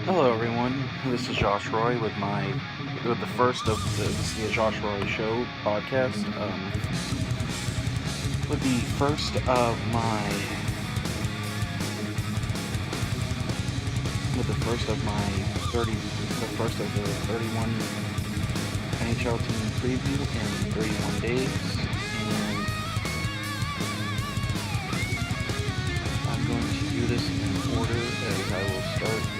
Hello, everyone. This is Josh Roy with the first of the Josh Roy Show podcast. With the first of my the first of the 31 NHL team preview in 31 days, and I'm going to do this in order as I will start with.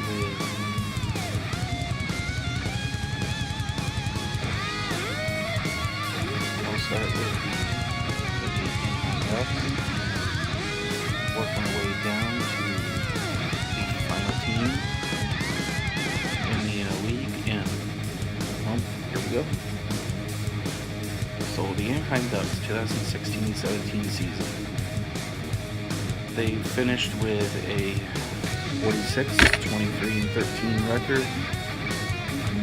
I'll start with the Anaheim Ducks, work my way down to the final team in the league, and well, here we go. So the Anaheim Ducks 2016-17 season, they finished with a 46, 23, and 13 record,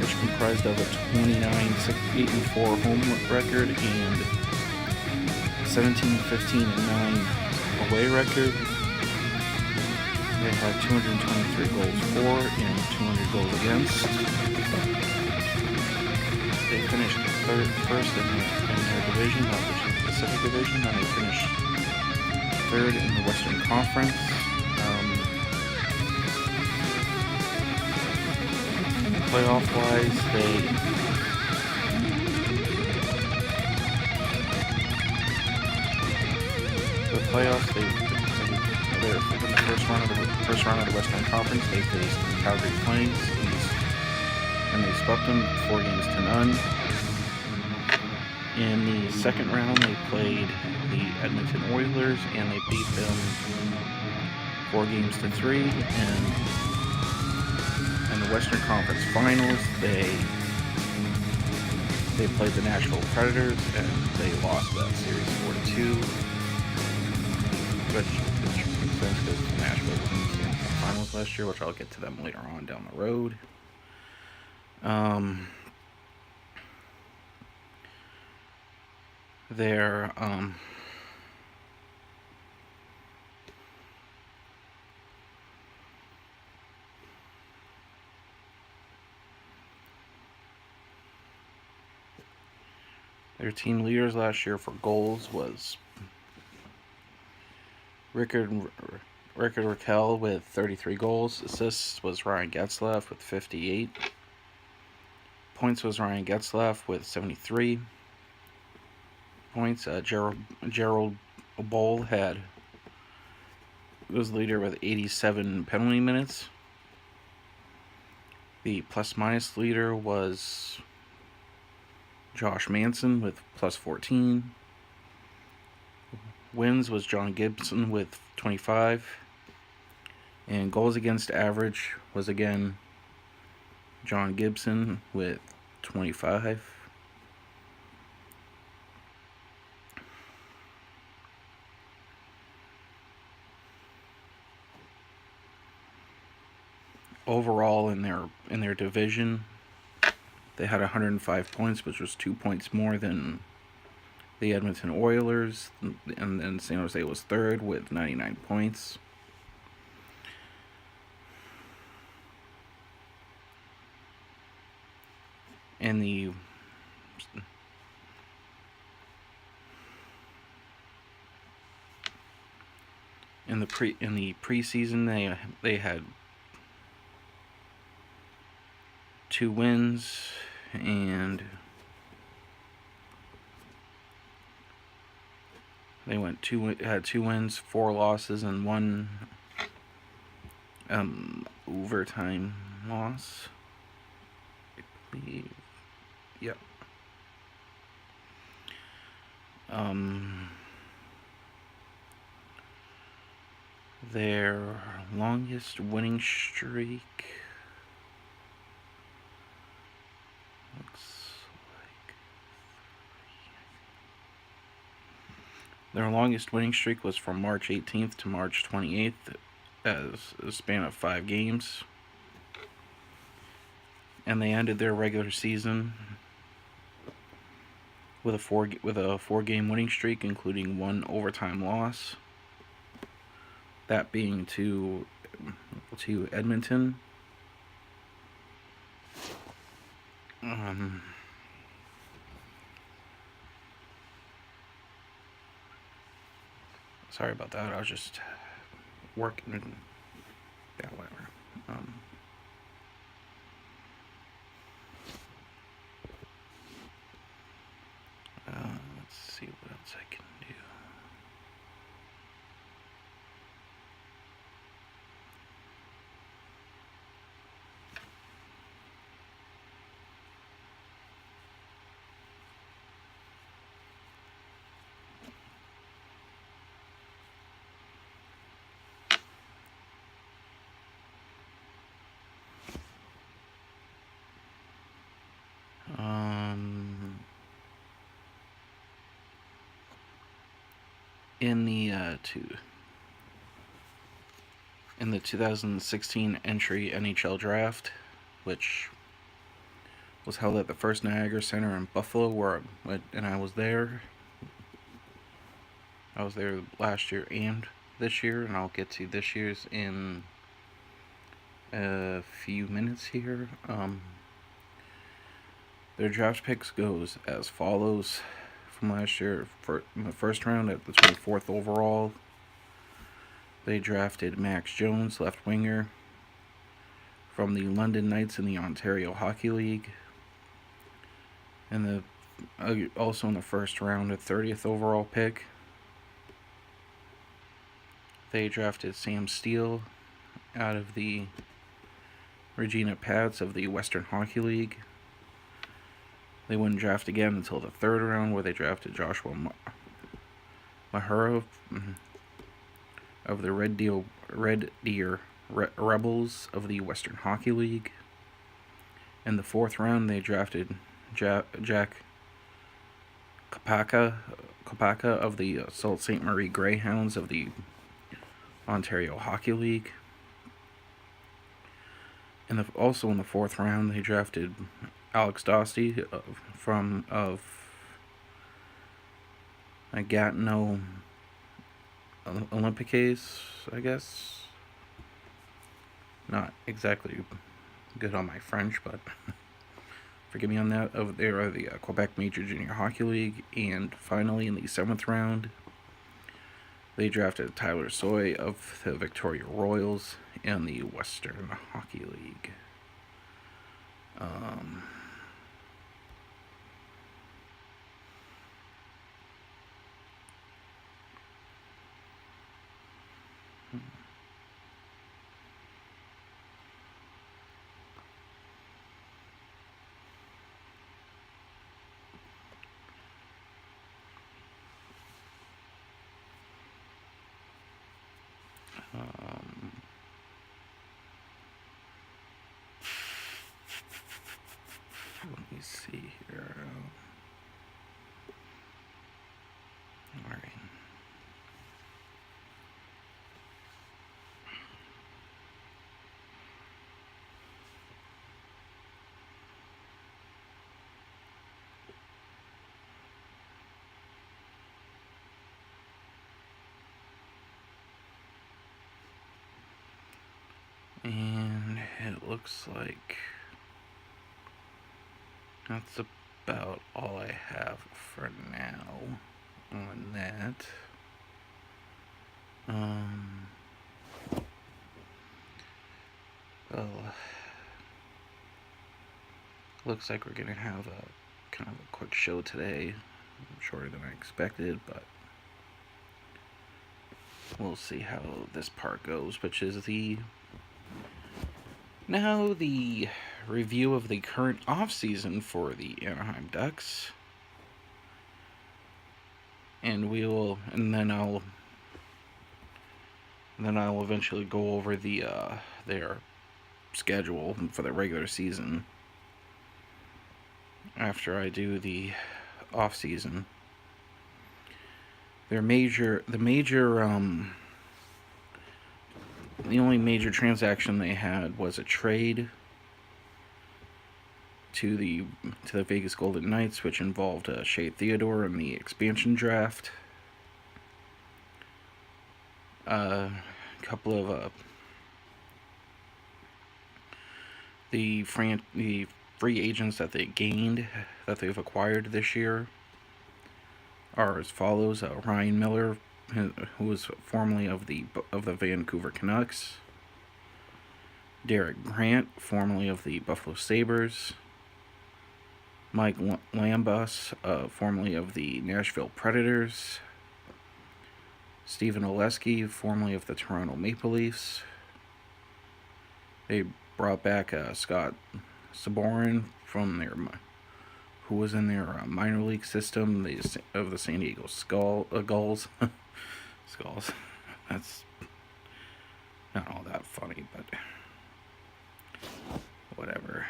which comprised of a 29, 6, 8, and 4 home record and 17, 15, and 9 away record. They had 223 goals for and 200 goals against. They finished first in their division, not the Pacific Division, and they finished third in the Western Conference. Playoff-wise, they were in the first round of the Western Conference. They faced the Calgary Flames, and they swept them 4-0. In the second round, they played the Edmonton Oilers, and they beat them 4-3. And in the Western Conference Finals, they played the Nashville Predators, and they lost that series 4-2. Which makes sense because Nashville was in the finals last year, which I'll get to them later on down the road. Their team leaders last year for goals was Rickard Rakell with 33 goals. Assists was Ryan Getzlaf with 58. Points was Ryan Getzlaf with 73 points. Gerald Bowl was leader with 87 penalty minutes. The plus-minus leader was Josh Manson with plus 14. Wins was John Gibson with 25. And goals against average was again John Gibson with 25. Overall in their division, they had 105 points, which was 2 points more than the Edmonton Oilers, and then San Jose was third with 99 points. In the preseason, they had 2 wins and had 2 wins, 4 losses, and 1 overtime loss, I believe. Yep. Their longest winning streak was from March 18th to March 28th, as a span of 5 games. And they ended their regular season with a 4-game winning streak, including 1 overtime loss. That being to Edmonton. Um, Sorry about that. I was just working. Yeah, whatever. Um, let's see what else I can do. In the in the 2016 entry NHL draft, which was held at the First Niagara Center in Buffalo, and I was there. I was there last year and this year, and I'll get to this year's in a few minutes here. Their draft picks goes as follows from last year. In the first round, at the 24th overall, they drafted Max Jones, left winger, from the London Knights in the Ontario Hockey League. And also in the first round, a 30th overall pick, they drafted Sam Steele out of the Regina Pats of the Western Hockey League. They wouldn't draft again until the third round, where they drafted Joshua Mahura of the Red Deer Rebels of the Western Hockey League. In the fourth round, they drafted Jack Kopaka of the Sault Ste. Marie Greyhounds of the Ontario Hockey League. Also in the fourth round, they drafted Alex Dostie of Gatineau Olympiques, I guess. Not exactly good on my French, but forgive me on that. There are the Quebec Major Junior Hockey League. And finally, in the seventh round, they drafted Tyler Soy of the Victoria Royals in the Western Hockey League. Let me see here. All right. And it looks like that's about all I have for now on that. Well, looks like we're gonna have a kind of a quick show today, shorter than I expected, but we'll see how this part goes, which is the review of the current off-season for the Anaheim Ducks. And then I'll eventually go over their schedule for the regular season after I do the off-season. The only major transaction they had was a trade to the Vegas Golden Knights, which involved Shea Theodore in the expansion draft. A couple of the free agents that they've acquired this year are as follows: Ryan Miller, who was formerly of the Vancouver Canucks; Derek Grant, formerly of the Buffalo Sabres; Mike Lambus, formerly of the Nashville Predators; Stephen Oleski, formerly of the Toronto Maple Leafs. They brought back Scott Sabourin who was in their minor league system of the San Diego Gulls. Skulls. That's not all that funny, but whatever.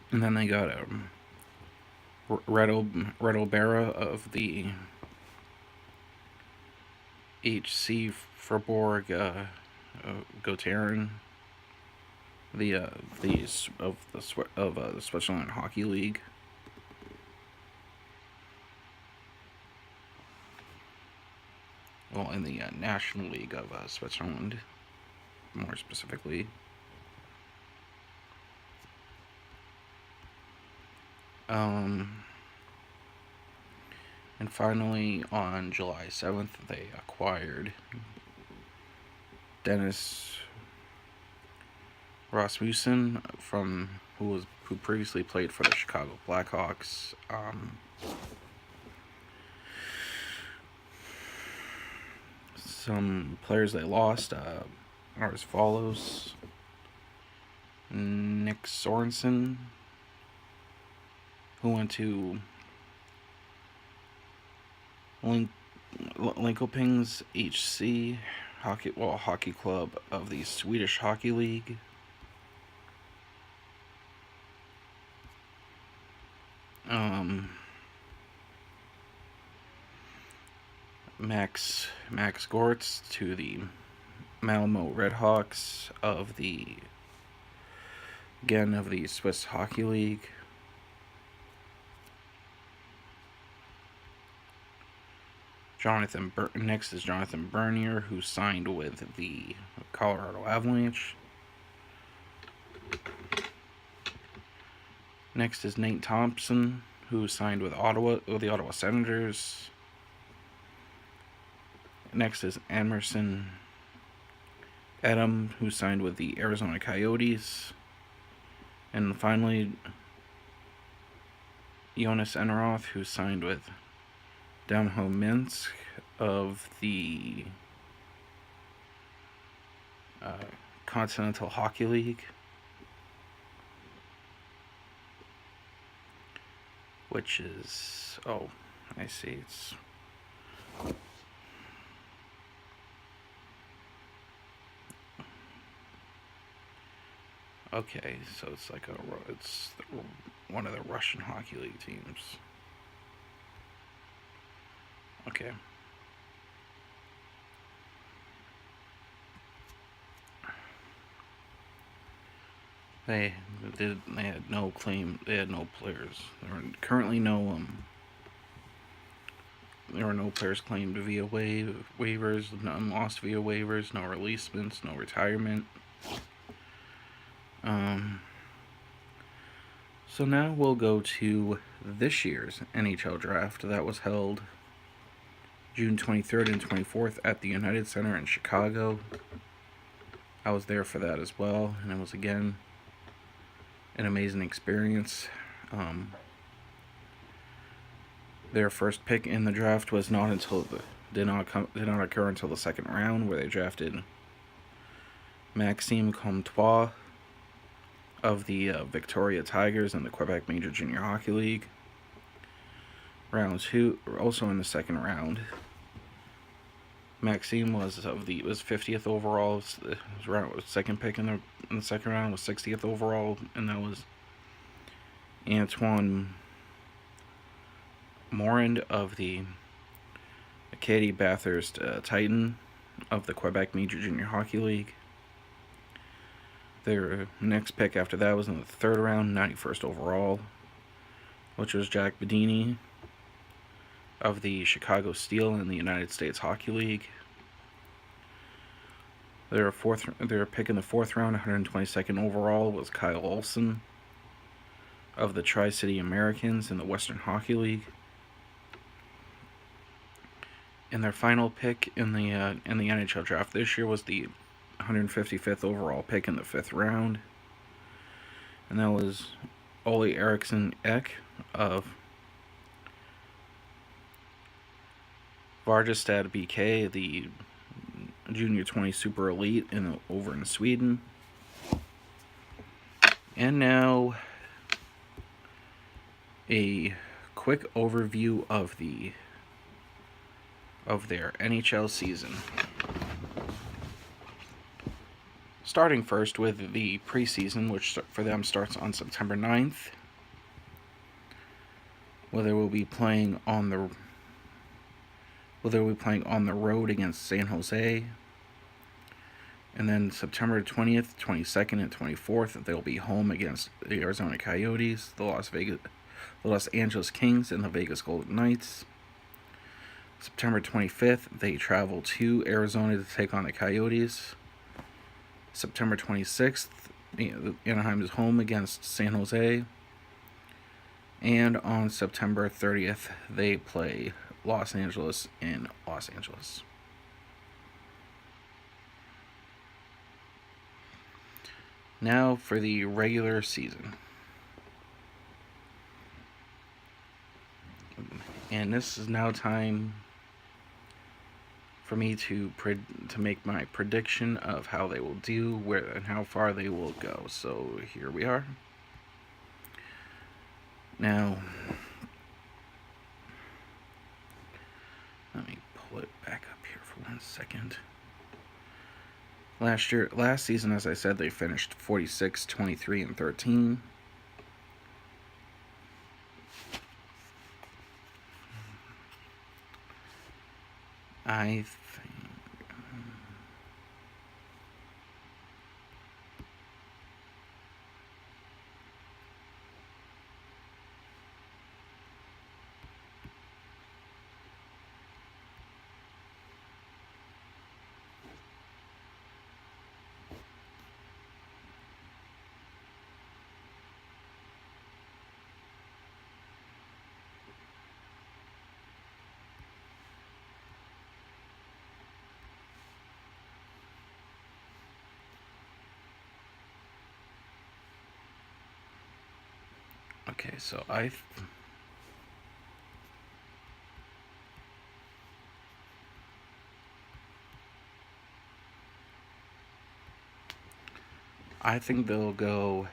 And then they got Red O'Bara of the HC Fribourg Gotthard, the Switzerland Hockey League. Well, in the National League of Switzerland, more specifically. And finally, on July 7th, they acquired Dennis Rasmussen, who previously played for the Chicago Blackhawks. Some players they lost are as follows: Nick Sorensen, who went to Linkopings HC hockey club of the Swedish Hockey League. Max Gortz to the Malmo Redhawks of the Swiss Hockey League. Next is Jonathan Bernier, who signed with the Colorado Avalanche. Next is Nate Thompson, who signed with the Ottawa Senators. Next is Emerson Edom, who signed with the Arizona Coyotes. And finally, Jonas Enroth, who signed with Dynamo Minsk of the Continental Hockey League, which is, I see, it's okay, so it's like it's one of the Russian Hockey League teams. Okay. They had no claim. They had no players. There were currently there were no players claimed via waivers. None lost via waivers. No releasements. No retirement. So now we'll go to this year's NHL draft that was held June 23rd and 24th at the United Center in Chicago. I was there for that as well, and it was again an amazing experience. Their first pick in the draft was did not occur until the second round, where they drafted Maxime Comtois of the Victoria Tigers in the Quebec Major Junior Hockey League. Round 2, also in the second round, Maxime was 50th overall. Second pick in the second round was 60th overall, and that was Antoine Morand of the Acadie Bathurst Titan of the Quebec Major Junior Hockey League. Their next pick after that was in the third round, 91st overall, which was Jack Bedini of the Chicago Steel in the United States Hockey League. Their pick in the fourth round, 122nd overall, was Kyle Olson of the Tri-City Americans in the Western Hockey League. And their final pick in the NHL draft this year was the 155th overall pick in the fifth round, and that was Ole Eriksson Ek of Vargestad BK, the Junior 20 Super Elite over in Sweden. And now a quick overview of their NHL season. Starting first with the preseason, which for them starts on September 9th, where they will be playing on the road against San Jose. And then September 20th, 22nd, and 24th, they'll be home against the Arizona Coyotes, the Los Angeles Kings, and the Vegas Golden Knights. September 25th, they travel to Arizona to take on the Coyotes. September 26th, Anaheim is home against San Jose. And on September 30th, they play Los Angeles in Los Angeles. Now for the regular season. And this is now time for me to make my prediction of how they will do, where and how far they will go. So here we are. Now, let me pull it back up here for 1 second. Last season, as I said, they finished 46, 23, and 13. I think okay, so I think they'll go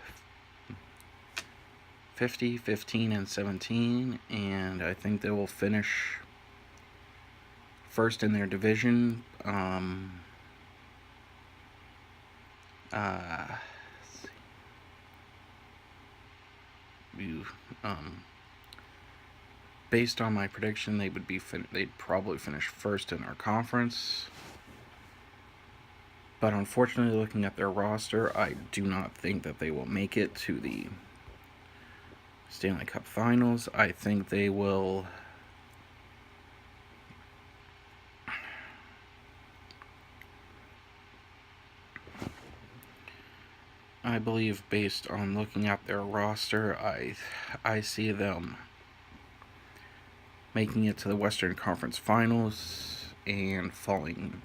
50, 15, and 17, and I think they will finish first in their division. Based on my prediction, they'd probably finish first in their conference. But unfortunately, looking at their roster, I do not think that they will make it to the Stanley Cup Finals. I think they will I believe, based on looking at their roster, I see them making it to the Western Conference Finals and falling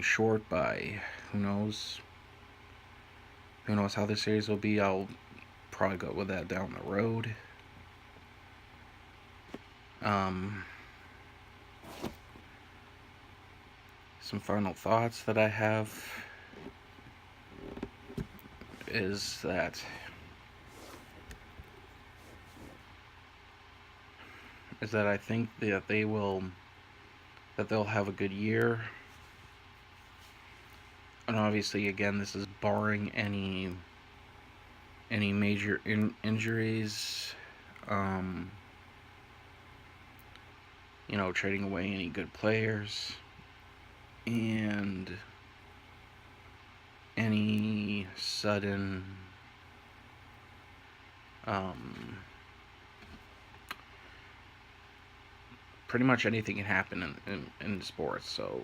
short by who knows how the series will be. I'll probably go with that down the road. Some final thoughts that I have is that I think that they'll have a good year. And obviously, again, this is barring any major injuries, trading away any good players. and any sudden pretty much anything can happen in sports. So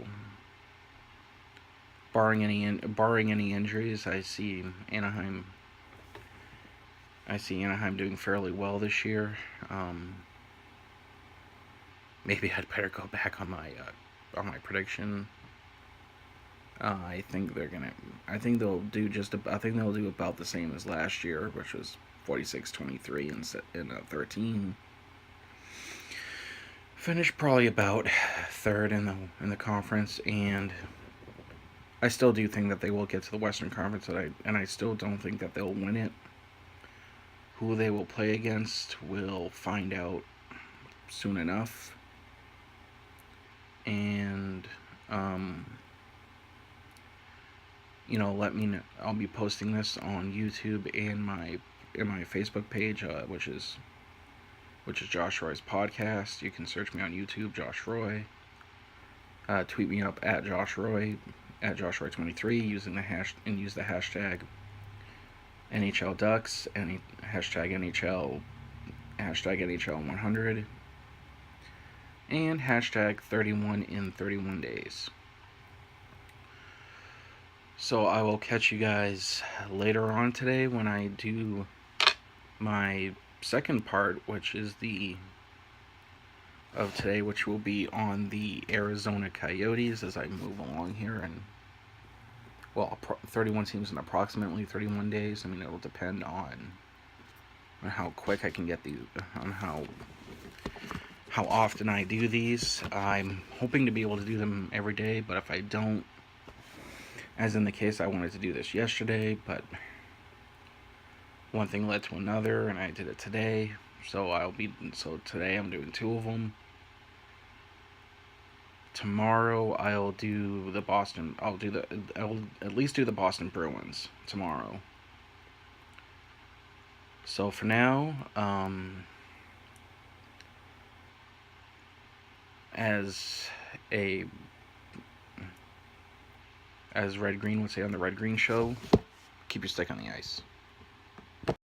barring any injuries, I see Anaheim doing fairly well this year. Maybe I'd better go back on my prediction. I think they're gonna. I think they'll do I think they'll do about the same as last year, which was 46-23 in 13. Finish probably about third in the conference, and I still do think that they will get to the Western Conference, and I still don't think that they'll win it. Who they will play against, we'll find out soon enough. And let me know. I'll be posting this on YouTube and my Facebook page, which is Josh Roy's podcast. You can search me on YouTube, Josh Roy. Tweet me up at Josh Roy, at JoshRoy23, use the hashtag NHL Ducks, and hashtag NHL 100, and hashtag 31 in 31 days. So I will catch you guys later on today when I do my second part, which is which will be on the Arizona Coyotes as I move along here. And 31 teams in approximately 31 days. I mean, it'll depend on how quick I can get these, on how often I do these. I'm hoping to be able to do them every day, but if I don't, as in the case I wanted to do this yesterday, but one thing led to another, and I did it today. So today I'm doing 2 of them. Tomorrow I'll at least do the Boston Bruins tomorrow. So for now, as Red Green would say on the Red Green Show, keep your stick on the ice.